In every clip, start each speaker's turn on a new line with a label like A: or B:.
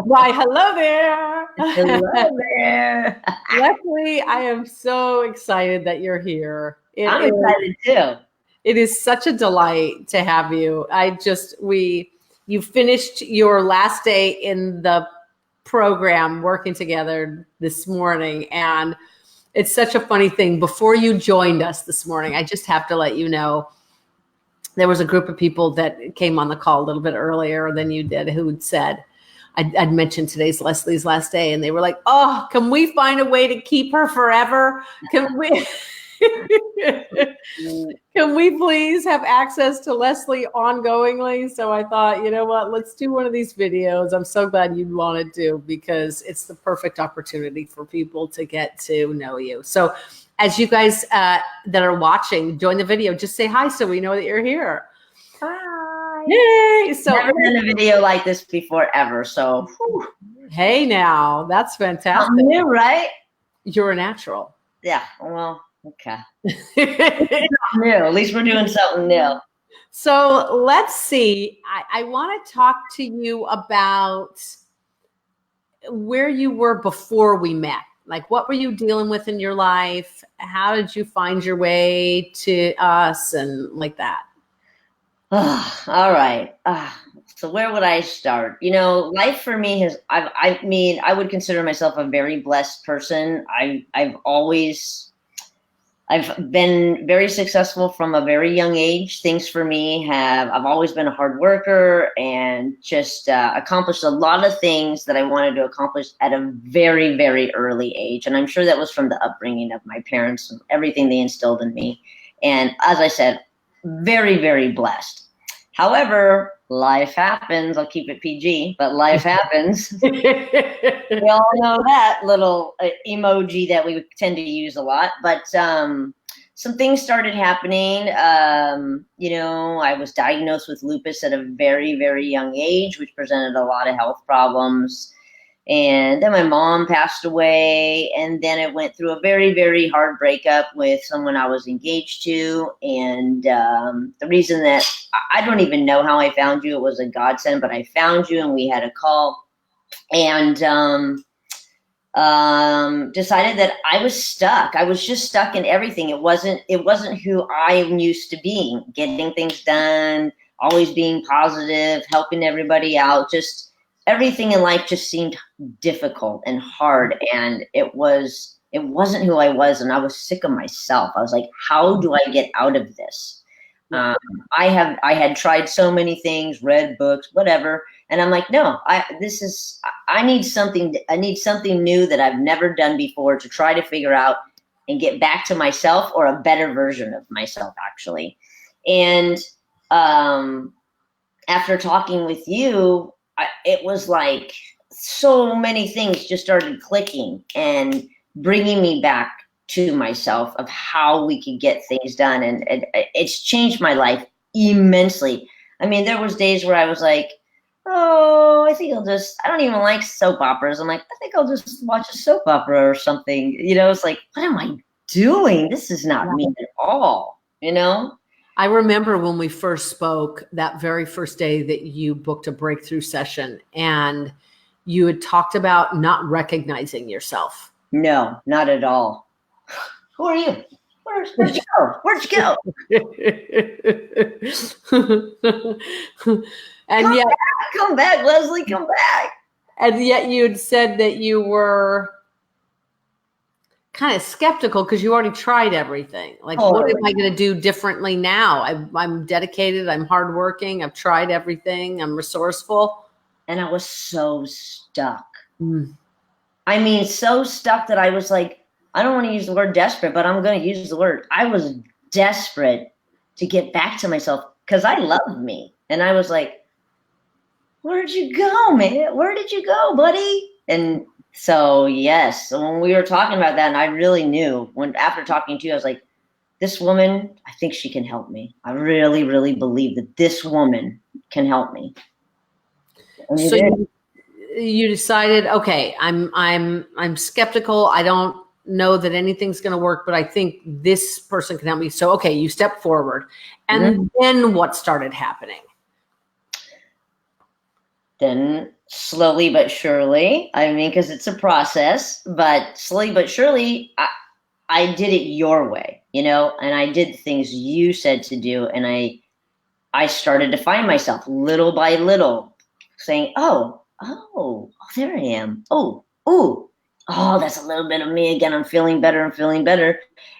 A: Why, hello there.
B: Hello there.
A: Leslie, I am so excited that you're here.
B: I'm excited too.
A: It is such a delight to have you. You finished your last day in the program working together this morning. And it's such a funny thing. Before you joined us this morning, I just have to let you know, there was a group of people that came on the call a little bit earlier than you did who'd said, I'd mentioned today's Leslie's last day, and they were like, "Oh, can we find a way to keep her forever? Can we, can we please have access to Leslie ongoingly?" So I thought, you know what, let's do one of these videos. I'm so glad you wanted to, because it's the perfect opportunity for people to get to know you. So as you guys that are watching, join the video, just say hi so we know that you're here.
B: Hi.
A: Yay! So
B: never done a video like this before ever. So
A: hey, now that's fantastic.
B: Something new, right?
A: You're a natural.
B: Yeah. Well, okay. New. At least we're doing something new.
A: So let's see. I want to talk to you about where you were before we met. Like, what were you dealing with in your life? How did you find your way to us and like that?
B: All right. So where would I start? You know, life for me has, I would consider myself a very blessed person. I've been very successful from a very young age. Things for me I've always been a hard worker and just accomplished a lot of things that I wanted to accomplish at a very, very early age. And I'm sure that was from the upbringing of my parents and everything they instilled in me. And as I said, very, very blessed. However, life happens. I'll keep it PG, but life happens. We all know that little emoji that we tend to use a lot. But some things started happening. You know, I was diagnosed with lupus at a very, very young age, which presented a lot of health problems. And then my mom passed away, and then it went through a very, very hard breakup with someone I was engaged to. And the reason that I don't even know how I found you, it was a godsend, but I found you and we had a call, and decided that I was stuck. I was just stuck in everything. It wasn't who I am used to being, getting things done, always being positive, helping everybody out, just everything in life just seemed difficult and hard, and it wasn't who I was, and I was sick of myself. I was like, how do I get out of this? I had tried so many things, read books, whatever, and I'm like, no, I need something new that I've never done before to try to figure out and get back to myself, or a better version of myself, actually. And after talking with you, it was like so many things just started clicking and bringing me back to myself of how we could get things done. And it's changed my life immensely. I mean, there was days where I was like, oh, I don't even like soap operas. I'm like, I think I'll just watch a soap opera or something. You know, it's like, what am I doing? This is not me at all, you know?
A: I remember when we first spoke, that very first day that you booked a breakthrough session, and you had talked about not recognizing yourself.
B: No, not at all. Who are you? Where'd you go? Where'd you go?
A: And
B: come back, Leslie, come back.
A: And yet you'd said that you were kind of skeptical because you already tried everything. Like, What am I going to do differently now? I'm dedicated. I'm hardworking. I've tried everything. I'm resourceful.
B: And I was so stuck. I mean, so stuck that I was like, I don't want to use the word desperate, but I'm going to use the word. I was desperate to get back to myself because I loved me. And I was like, where'd you go, man? Where did you go, buddy? And so, yes, when we were talking about that, and I really knew after talking to you, I was like, this woman, I think she can help me. I really, really believe that this woman can help me. And
A: you decided, okay, I'm skeptical. I don't know that anything's going to work, but I think this person can help me. So, okay, you stepped forward. And then what started happening?
B: Then Slowly but surely. I mean, because it's a process, but slowly but surely, I did it your way, and I did things you said to do, and I started to find myself little by little saying, oh, there I am. Oh, that's a little bit of me again. I'm feeling better. I'm feeling better.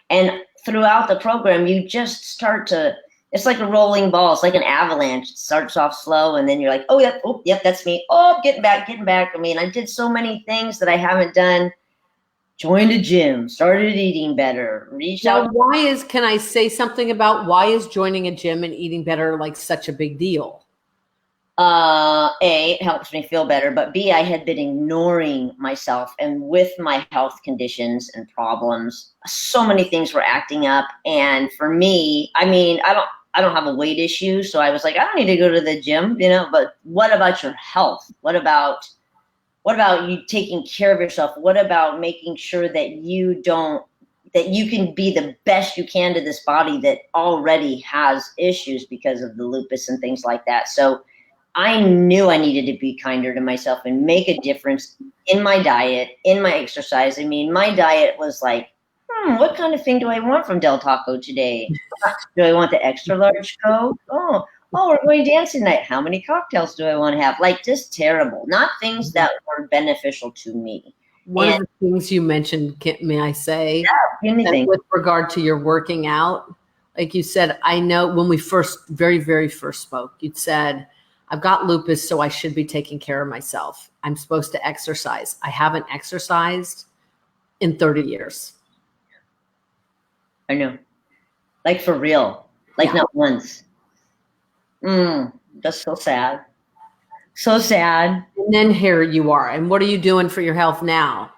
B: And throughout the program, you just start to, it's like a rolling ball. It's like an avalanche. It starts off slow, and then you're like, oh, yep, that's me. Oh, getting back. I mean, I did so many things that I haven't done. Joined a gym, started eating better, reached
A: Now,
B: out.
A: can I say something about why is joining a gym and eating better like such a big deal?
B: A, it helps me feel better, but B, I had been ignoring myself, and with my health conditions and problems, so many things were acting up. And for me, I mean, I don't have a weight issue, so I was like, I don't need to go to the gym, but what about your health? What about you taking care of yourself? What about making sure that you can be the best you can to this body that already has issues because of the lupus and things like that? So I knew I needed to be kinder to myself and make a difference in my diet, in my exercise. I mean, my diet was like, what kind of thing do I want from Del Taco today? Do I want the extra large Coke? Oh, we're going dancing tonight. How many cocktails do I want to have? Like, just terrible. Not things that were beneficial to me.
A: One of the things you mentioned, may I say,
B: Anything.
A: with regard to your working out, like you said, I know when we very, very first spoke, you'd said, I've got lupus, so I should be taking care of myself. I'm supposed to exercise. I haven't exercised in 30 years.
B: I know. Like, for real. Like, not once. That's so sad. So sad.
A: And then here you are. And what are you doing for your health now?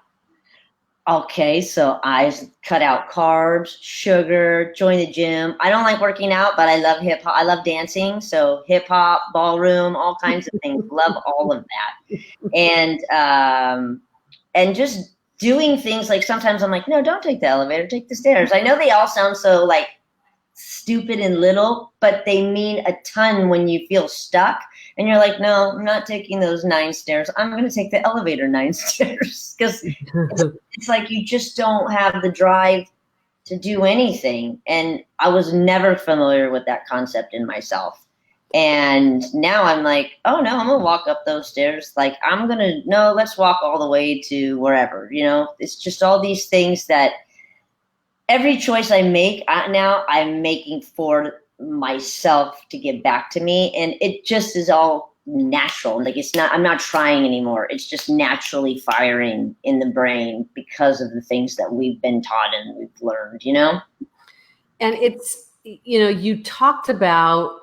B: Okay, so I cut out carbs, sugar, join the gym. I don't like working out, but I love hip hop. I love dancing. So hip hop, ballroom, all kinds of things. Love all of that. And just doing things like sometimes I'm like, no, don't take the elevator, take the stairs. I know they all sound so like stupid and little, but they mean a ton when you feel stuck and you're like, no, I'm not taking those 9 stairs. I'm going to take the elevator 9 stairs because it's like you just don't have the drive to do anything. And I was never familiar with that concept in myself. And now I'm like, oh no, I'm going to walk up those stairs. Like let's walk all the way to wherever, it's just all these things that every choice I make now, I'm making for myself to give back to me. And it just is all natural. Like I'm not trying anymore. It's just naturally firing in the brain because of the things that we've been taught and we've learned,
A: And it's, you talked about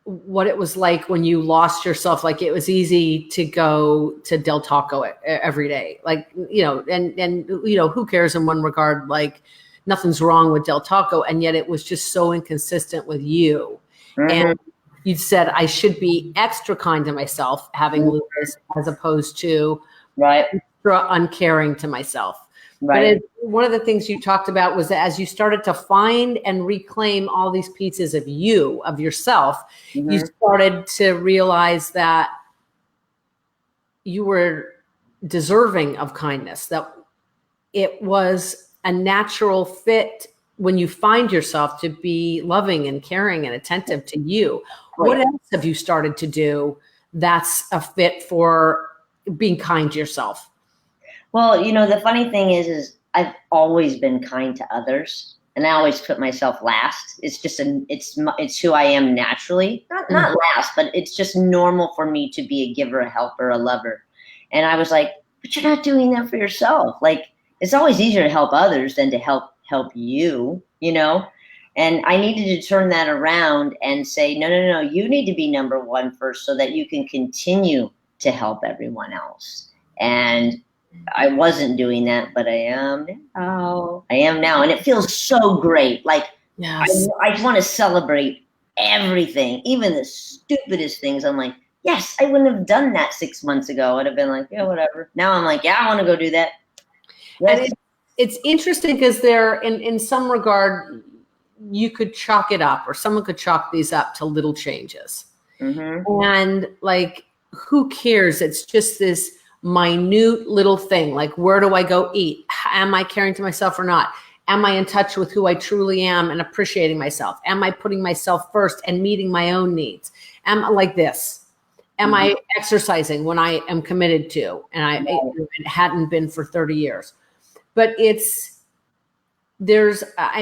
A: what it was like when you lost yourself. Like it was easy to go to Del Taco every day. Like, and who cares in one regard, like, nothing's wrong with Del Taco, and yet it was just so inconsistent with you. Mm-hmm. And you said I should be extra kind to myself having lupus as opposed to extra uncaring to myself. Right. But one of the things you talked about was that as you started to find and reclaim all these pieces of you, of yourself, you started to realize that you were deserving of kindness, that it was a natural fit when you find yourself to be loving and caring and attentive to you. What else have you started to do that's a fit for being kind to yourself?
B: Well, the funny thing is I've always been kind to others, and I always put myself last. It's just it's who I am naturally. Not last, but it's just normal for me to be a giver, a helper, a lover. And I was like, but you're not doing that for yourself. Like, it's always easier to help others than to help you, and I needed to turn that around and say, no, you need to be number one first so that you can continue to help everyone else. And I wasn't doing that, but I am now. And it feels so great. Like, yes. I want to celebrate everything, even the stupidest things. I'm like, yes, I wouldn't have done that 6 months ago. I'd have been like, yeah, whatever. Now I'm like, yeah, I want to go do that.
A: Yes. And it's interesting because there, in some regard, you could chalk it up, or someone could chalk these up to little changes. Mm-hmm. And like who cares? It's just this minute little thing. Like, where do I go eat? Am I caring to myself or not? Am I in touch with who I truly am and appreciating myself? Am I putting myself first and meeting my own needs? Am I like this? Am I exercising when I am committed to? And it hadn't been for 30 years. But I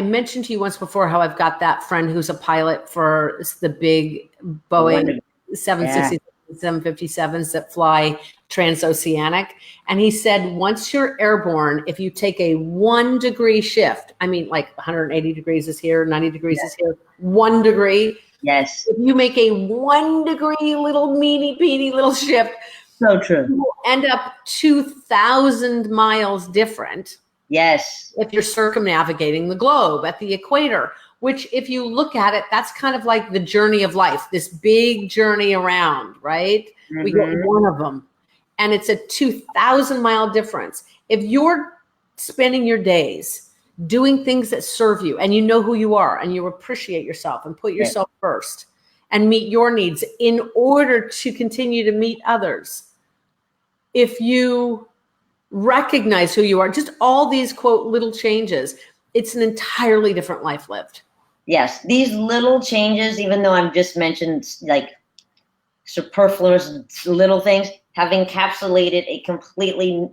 A: mentioned to you once before how I've got that friend who's a pilot for the big Boeing 760, 757s that fly transoceanic. And he said, once you're airborne, if you take a 1 degree shift, I mean, like 180 degrees is here, 90 degrees is here, 1 degree.
B: Yes.
A: If you make a 1 degree little teeny little shift,
B: so true,
A: you will end up 2,000 miles different.
B: Yes.
A: If you're circumnavigating the globe at the equator, which if you look at it, that's kind of like the journey of life, this big journey around, right? Mm-hmm. We get one of them. And it's a 2,000 mile difference. If you're spending your days doing things that serve you and you know who you are and you appreciate yourself and put yourself first and meet your needs in order to continue to meet others, if you recognize who you are, just all these quote little changes, it's an entirely different life lived.
B: Yes, these little changes, even though I've just mentioned like superfluous little things, have encapsulated a completely,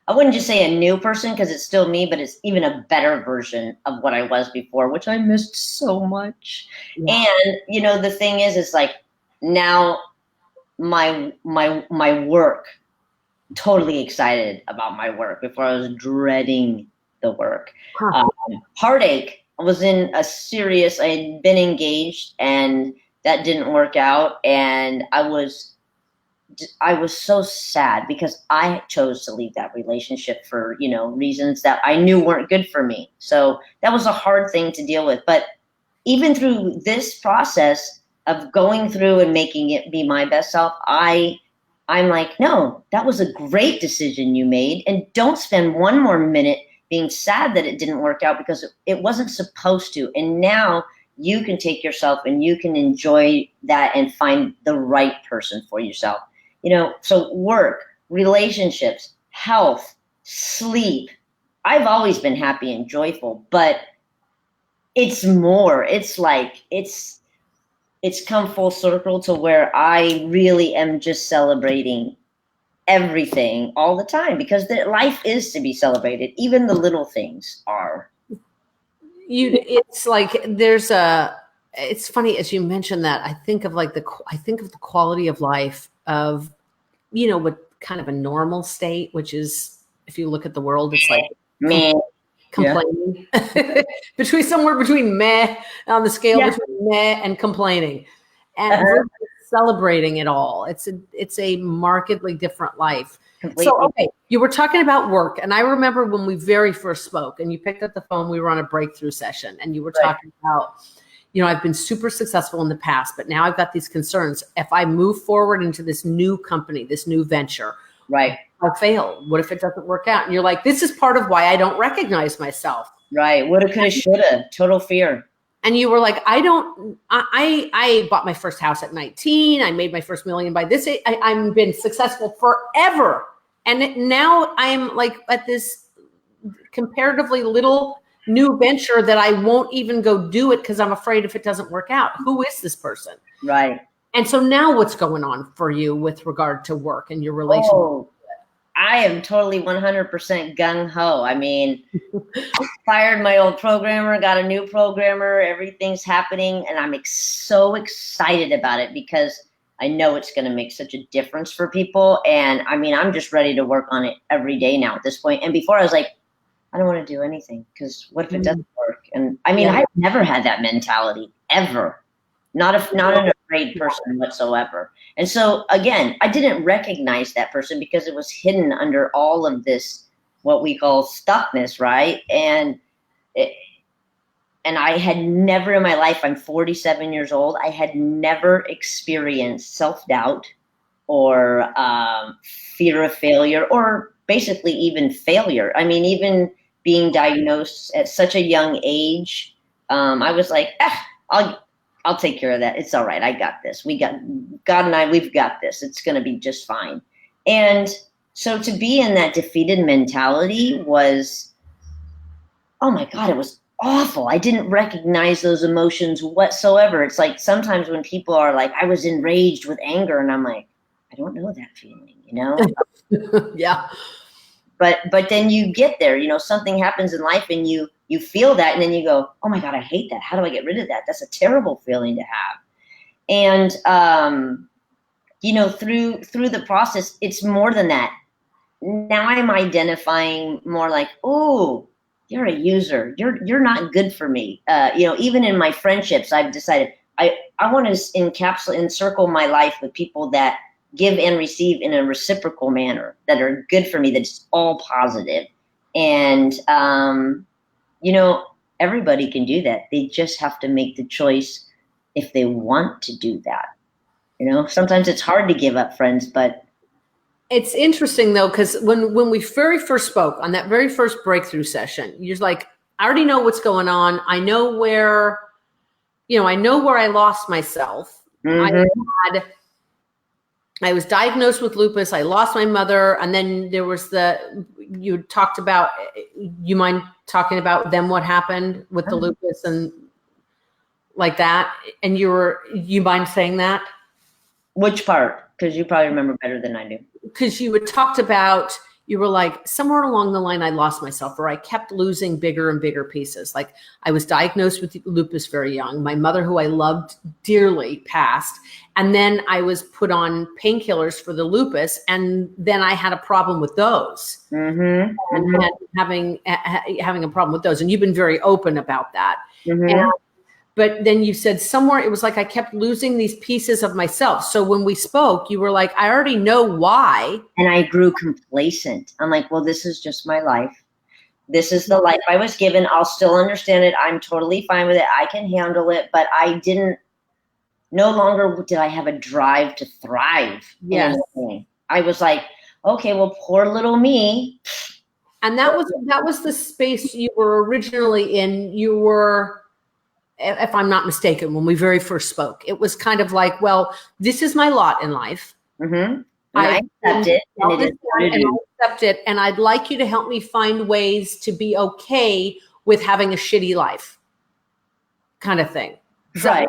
B: I wouldn't just say a new person because it's still me, but it's even a better version of what I was before, which I missed so much. Yeah. And you know, the thing is like now my work, totally excited about my work. Before I was dreading the work. Heartache. I was in a serious, I had been engaged and that didn't work out. And I was so sad because I chose to leave that relationship for, you know, reasons that I knew weren't good for me. So that was a hard thing to deal with. But even through this process of going through and making it be my best self, I'm like, no, that was a great decision you made. And don't spend one more minute being sad that it didn't work out because it wasn't supposed to. And now you can take yourself and you can enjoy that and find the right person for yourself. You know, so work, relationships, health, sleep. I've always been happy and joyful, but it's more. It's like, it's come full circle to where I really am just celebrating everything all the time because life is to be celebrated. Even the little things are.
A: It's like it's funny as you mentioned that. I think of the quality of life of, you know, what kind of a normal state, which is, if you look at the world, it's like complaining. Between somewhere between meh on the scale between meh and complaining, and we're celebrating it all. It's a markedly different life. Completely. So okay, you were talking about work, and I remember when we very first spoke, and you picked up the phone. We were on a breakthrough session, and you were talking about, you know, I've been super successful in the past, but now I've got these concerns. If I move forward into this new company, this new venture, I'll fail. What if it doesn't work out? And you're like, this is part of why I don't recognize myself.
B: Right. Woulda, coulda, shoulda. Total fear.
A: And you were like, I bought my first house at 19. I made my first million by this age. I've been successful forever. And now I'm like at this comparatively little new venture that I won't even go do it because I'm afraid if it doesn't work out. Who is this person?
B: Right.
A: And so now what's going on for you with regard to work and your relationship?
B: Oh, I am totally 100% gung-ho. I mean, I fired my old programmer, got a new programmer, everything's happening, and I'm so excited about it because I know it's going to make such a difference for people. And I mean, I'm just ready to work on it every day now at this point. And before I was like, I don't want to do anything because what if it doesn't work? And I mean, I've never had that mentality ever. Not an afraid person whatsoever. And so again, I didn't recognize that person because it was hidden under all of this, what we call stuckness, right? And I had never in my life, I'm 47 years old, I had never experienced self-doubt or fear of failure or basically even failure. I mean, even being diagnosed at such a young age, I was like, I'll take care of that. It's all right. I got this. God and I, we've got this. It's going to be just fine. And so to be in that defeated mentality was, oh my God, it was awful. I didn't recognize those emotions whatsoever. It's like sometimes when people are like, I was enraged with anger, and I'm like, I don't know that feeling, you know?
A: Yeah.
B: But then you get there, you know, something happens in life and you feel that, and then you go, oh my God, I hate that. How do I get rid of that? That's a terrible feeling to have. And you know, through the process, it's more than that. Now I'm identifying more like, oh, you're a user. You're not good for me. You know, even in my friendships, I've decided I want to encircle my life with people that give and receive in a reciprocal manner, that are good for me, that's all positive. And, you know, everybody can do that. They just have to make the choice if they want to do that. You know, sometimes it's hard to give up friends, but
A: it's interesting though, because when we very first spoke on that very first breakthrough session, you're like, I already know what's going on. I know where, you know, I know where I lost myself.
B: mm-hmm.
A: I was diagnosed with lupus. I lost my mother. And then there was you talked about, you mind talking about then what happened with the lupus and like that? And you mind saying that?
B: Which part? Because you probably remember better than I do.
A: Because you had talked about, you were like, somewhere along the line, I lost myself, or I kept losing bigger and bigger pieces. Like I was diagnosed with lupus very young. My mother, who I loved dearly, passed. And then I was put on painkillers for the lupus. And then I had a problem with those.
B: Mm-hmm.
A: And having a problem with those. And you've been very open about that.
B: Mm-hmm.
A: But then you said somewhere, it was like I kept losing these pieces of myself. So when we spoke, you were like, I already know why.
B: And I grew complacent. I'm like, well, this is just my life. This is the life I was given. I'll still understand it. I'm totally fine with it. I can handle it. But no longer did I have a drive to thrive.
A: Yes.
B: I was like, okay, well, poor little me.
A: And that was the space you were originally in. You were, if I'm not mistaken, when we very first spoke, it was kind of like, well, this is my lot in life.
B: Mm-hmm. I accept it. And
A: I accept it. And I'd like you to help me find ways to be okay with having a shitty life, kind of thing.
B: Right.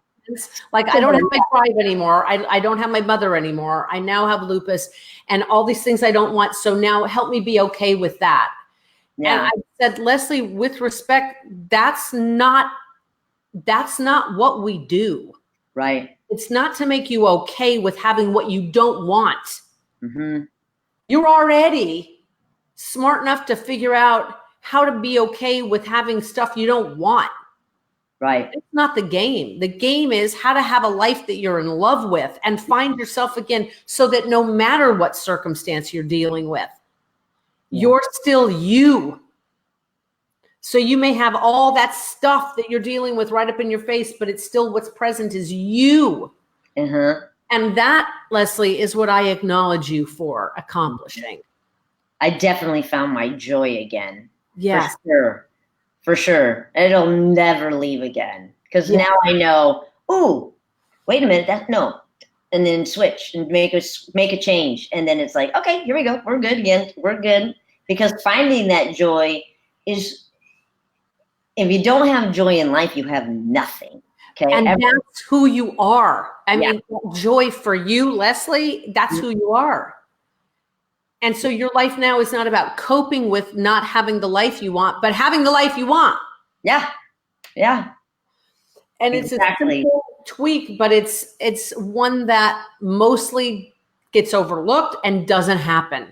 A: Like, I don't have my tribe anymore. I don't have my mother anymore. I now have lupus and all these things I don't want. So now help me be okay with that. Yeah. And I said, Leslie, with respect, that's not what we do.
B: Right.
A: It's not to make you okay with having what you don't want.
B: Mm-hmm.
A: You're already smart enough to figure out how to be okay with having stuff you don't want.
B: Right.
A: It's not the game. The game is how to have a life that you're in love with and find yourself again, so that no matter what circumstance you're dealing with, you're still you. So you may have all that stuff that you're dealing with right up in your face, but it's still what's present is you.
B: Uh-huh.
A: And that, Leslie, is what I acknowledge you for accomplishing.
B: I definitely found my joy again.
A: Yes.
B: For sure. It'll never leave again. Because now I know, oh, wait a minute, and then switch and make a change. And then it's like, okay, here we go. We're good again. We're good. Because finding that joy is, if you don't have joy in life, you have nothing. Okay.
A: And that's who you are. I mean, joy for you, Leslie, that's who you are. And so your life now is not about coping with not having the life you want, but having the life you want.
B: Yeah. Yeah.
A: And it's a simple tweak, but it's one that mostly gets overlooked and doesn't happen.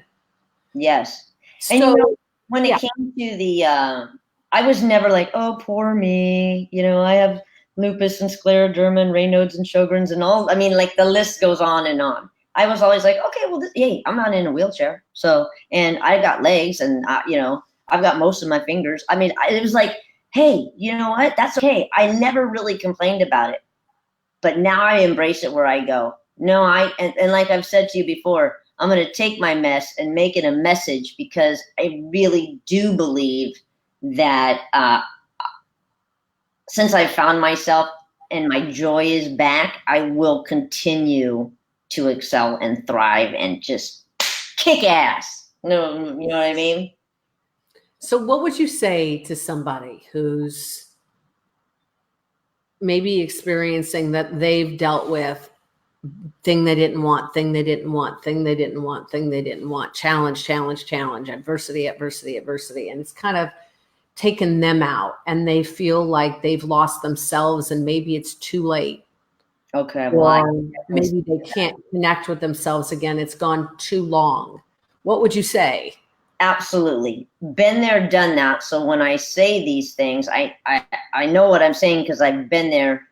B: Yes. And so, when it came to I was never like, oh, poor me. You know, I have lupus and scleroderma and Raynaud's and Sjogren's and all. I mean, like the list goes on and on. I was always like, okay, well, hey, I'm not in a wheelchair. So, and I got legs and, you know, I've got most of my fingers. I mean, it was like, hey, you know what? That's okay. I never really complained about it. But now I embrace it where I go, no, and like I've said to you before, I'm going to take my mess and make it a message, because I really do believe that since I found myself, and my joy is back, I will continue to excel and thrive and just kick ass. No, you know what I mean?
A: So what would you say to somebody who's maybe experiencing that they've dealt with thing they didn't want, thing they didn't want, thing they didn't want, thing they didn't want, challenge, challenge, challenge, adversity, adversity, adversity. And it's kind of taken them out and they feel like they've lost themselves and maybe it's too late.
B: Okay.
A: Or maybe they can't connect with themselves again. It's gone too long. What would you say?
B: Absolutely. Been there, done that. So when I say these things, I know what I'm saying because I've been there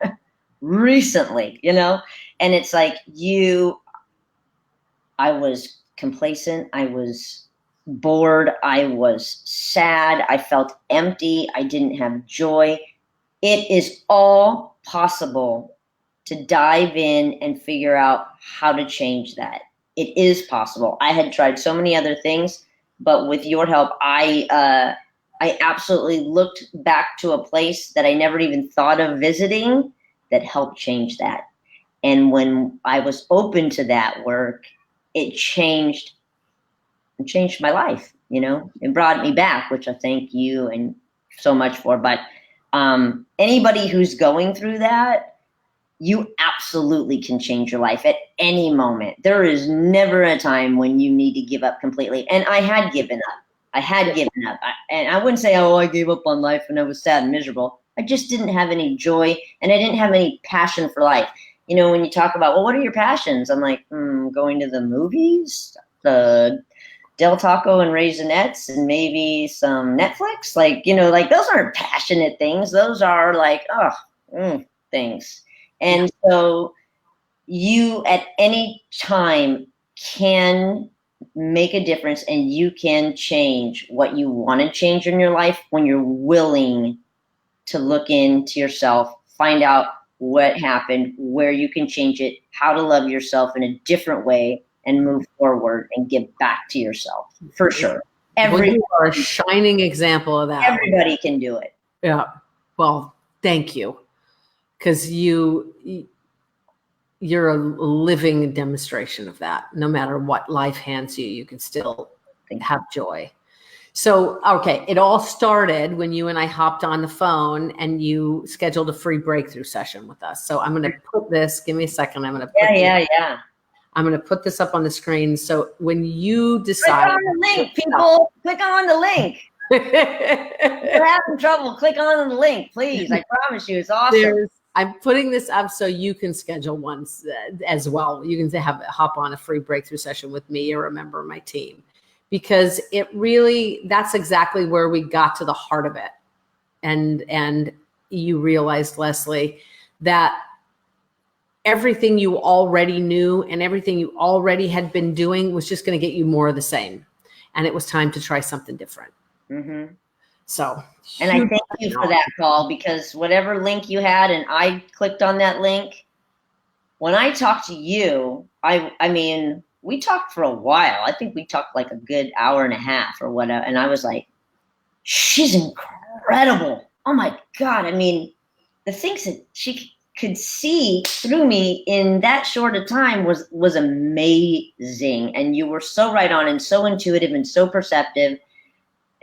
B: recently, you know? And it's like I was complacent. I was bored. I was sad. I felt empty. I didn't have joy. It is all possible to dive in and figure out how to change that. It is possible. I had tried so many other things, but with your help, I absolutely looked back to a place that I never even thought of visiting that helped change that. And when I was open to that work, it changed my life, you know, it brought me back, which I thank you and so much for. But anybody who's going through that, you absolutely can change your life at any moment. There is never a time when you need to give up completely. And I had given up. And I wouldn't say, oh, I gave up on life and I was sad and miserable. I just didn't have any joy and I didn't have any passion for life. You know, when you talk about, well, what are your passions? I'm like, going to the movies, the Del Taco and Raisinets, and maybe some Netflix. Like, you know, like those aren't passionate things. Those are like, things. And so you at any time can make a difference and you can change what you want to change in your life when you're willing to look into yourself, find out what happened, where you can change it, how to love yourself in a different way and move forward and give back to yourself. For sure.
A: You are a shining example of that.
B: Everybody can do it.
A: Yeah. Well, thank you. Because you're a living demonstration of that. No matter what life hands you, you can still have joy. So, okay, it all started when you and I hopped on the phone and you scheduled a free breakthrough session with us. So I'm going to put this, give me a second. I'm going to I'm going to put this up on the screen. So when you decide.
B: Click on the link, people. Click on the link. If you're having trouble, click on the link, please. I promise you, it's awesome.
A: I'm putting this up so you can schedule ones as well. You can hop on a free breakthrough session with me or a member of my team, because that's exactly where we got to the heart of it. And you realized, Leslie, that everything you already knew and everything you already had been doing was just going to get you more of the same. And it was time to try something different. Mm-hmm. So,
B: and I thank you for that call, because whatever link you had and I clicked on that link, when I talked to you, I mean, we talked for a while. I think we talked like a good hour and a half or whatever. And I was like, she's incredible. Oh my God. I mean, the things that she could see through me in that short a time was amazing. And you were so right on and so intuitive and so perceptive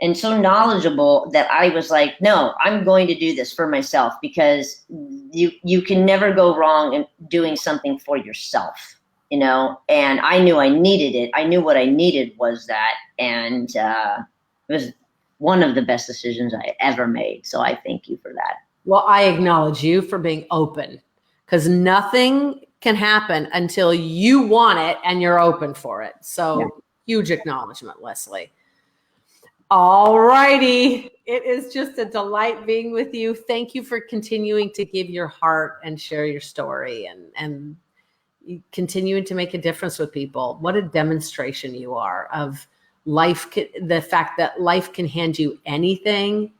B: and so knowledgeable that I was like, no, I'm going to do this for myself, because you can never go wrong in doing something for yourself, you know? And I knew I needed it. I knew what I needed was that. And it was one of the best decisions I ever made. So I thank you for that.
A: Well, I acknowledge you for being open, because nothing can happen until you want it and you're open for it. So huge acknowledgement, Leslie. All righty. It is just a delight being with you. Thank you for continuing to give your heart and share your story and continuing to make a difference with people. What a demonstration you are of life, the fact that life can hand you anything.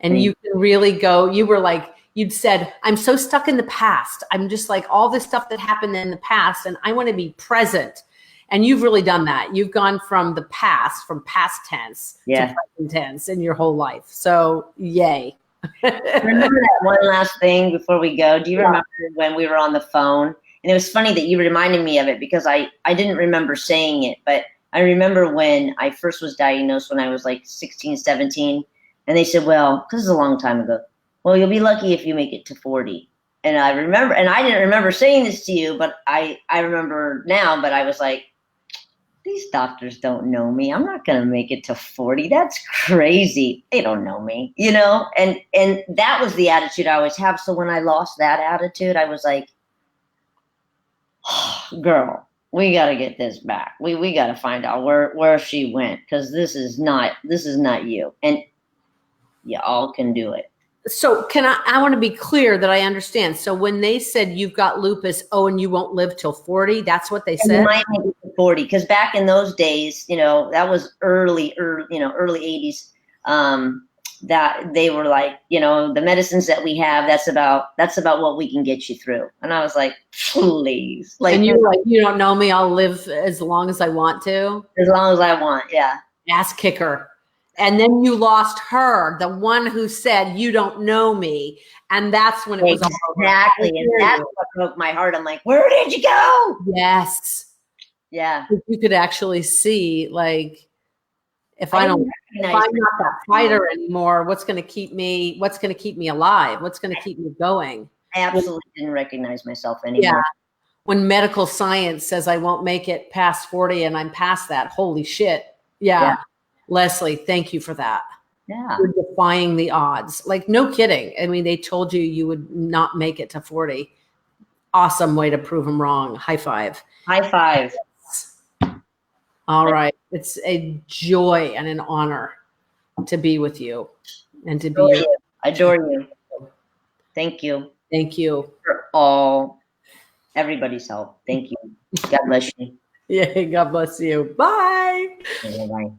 A: And you can really go, you were like, you'd said, I'm so stuck in the past. I'm just like all this stuff that happened in the past and I want to be present. And you've really done that. You've gone from the past, from past tense to present tense in your whole life. So yay.
B: Remember that one last thing before we go? Do you remember when we were on the phone? And it was funny that you reminded me of it because I didn't remember saying it, but I remember when I first was diagnosed when I was like 16, 17, and they said, well, this is a long time ago, well, you'll be lucky if you make it to 40. And I remember, and I didn't remember saying this to you, but I remember now, but I was like, these doctors don't know me. I'm not going to make it to 40. That's crazy. They don't know me, you know? And that was the attitude I always have. So when I lost that attitude, I was like, oh, girl, we got to get this back. We got to find out where she went, because this is not you. And y'all can do it.
A: So I want to be clear that I understand. So when they said you've got lupus, and you won't live till 40, that's what they said?
B: You might make it to 40, because back in those days, you know, that was early 80s, that they were like, you know, the medicines that we have, that's about what we can get you through. And I was like, please. Like,
A: and you're like, you don't know me, I'll live as long as I want to?
B: As long as I want, yeah.
A: Ass kicker. And then you lost her, the one who said, you don't know me. And that's when it was all over.
B: Exactly. And that's what broke my heart. I'm like, where did you go?
A: Yes.
B: Yeah.
A: You could actually see, like, if I'm not that fighter anymore, what's going to keep me alive? What's going to keep me going?
B: I absolutely didn't recognize myself anymore.
A: Yeah. When medical science says I won't make it past 40 and I'm past that, holy shit. Yeah. Leslie, thank you for that.
B: Yeah.
A: You're defying the odds. Like, no kidding. I mean, they told you would not make it to 40. Awesome way to prove them wrong. High five.
B: High five.
A: All right. It's a joy and an honor to be with you and to be
B: I adore you. Thank you.
A: Thank you.
B: For everybody's help. Thank you. God bless you.
A: Yeah, God bless you. Bye.
B: Bye-bye.